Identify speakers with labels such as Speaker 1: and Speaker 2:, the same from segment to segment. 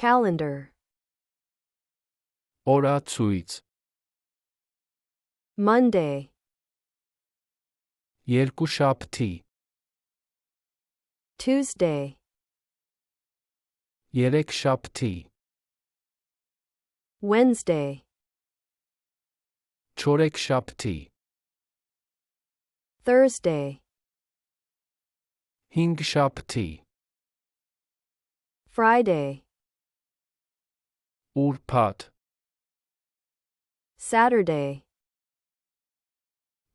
Speaker 1: calendar,
Speaker 2: Օրացույց,
Speaker 1: Monday,
Speaker 2: երկուշաբթի,
Speaker 1: Tuesday,
Speaker 2: երեքշաբթի,
Speaker 1: Wednesday,
Speaker 2: չորեքշաբթի,
Speaker 1: Thursday,
Speaker 2: հինգշաբթի,
Speaker 1: Friday,
Speaker 2: ուրբաթ,
Speaker 1: Saturday,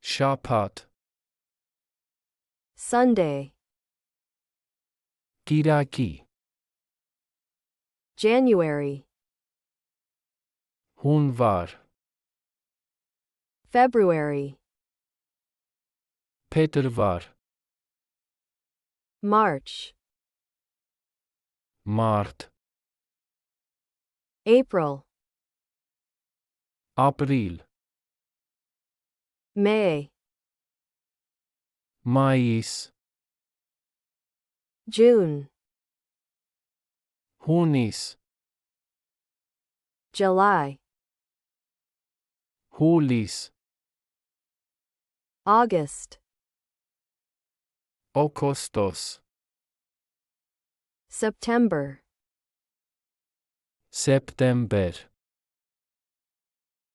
Speaker 2: շաբաթ,
Speaker 1: Sunday,
Speaker 2: կիրակի,
Speaker 1: January,
Speaker 2: հունվար,
Speaker 1: February,
Speaker 2: փետրվար,
Speaker 1: March,
Speaker 2: մարտ,
Speaker 1: April,
Speaker 2: ապրիլ,
Speaker 1: May,
Speaker 2: մայիս,
Speaker 1: June,
Speaker 2: հունիս,
Speaker 1: July,
Speaker 2: հուլիս,
Speaker 1: August,
Speaker 2: օգոստոս,
Speaker 1: September,
Speaker 2: սեպտեմբեր,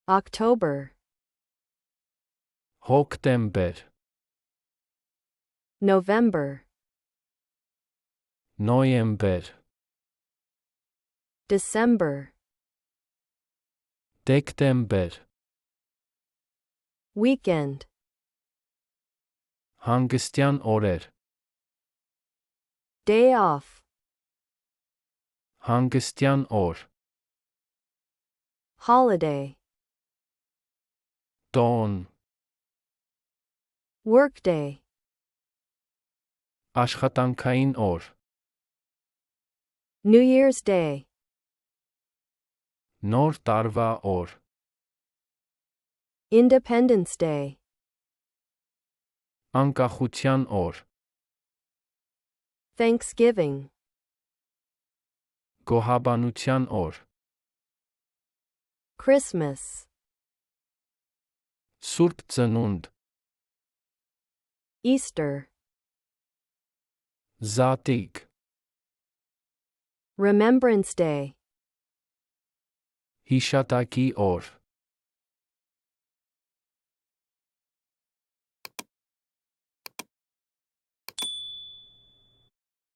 Speaker 1: October,
Speaker 2: հոկտեմբեր,
Speaker 1: November,
Speaker 2: նոյեմբեր,
Speaker 1: December,
Speaker 2: դեկտեմբեր,
Speaker 1: weekend,
Speaker 2: հանգստյան օրեր,
Speaker 1: day off,
Speaker 2: հանգստյան օր,
Speaker 1: holiday,
Speaker 2: տոն,
Speaker 1: workday,
Speaker 2: աշխատանքային օր,
Speaker 1: New Year's Day,
Speaker 2: նոր տարվա օր,
Speaker 1: Independence Day,
Speaker 2: անկախության օր,
Speaker 1: Thanksgiving,
Speaker 2: գոհաբանության օր,
Speaker 1: Christmas,
Speaker 2: Սուրբ Ծնունդ,
Speaker 1: Easter,
Speaker 2: Զատիկ,
Speaker 1: Remembrance Day,
Speaker 2: հիշատակի օր,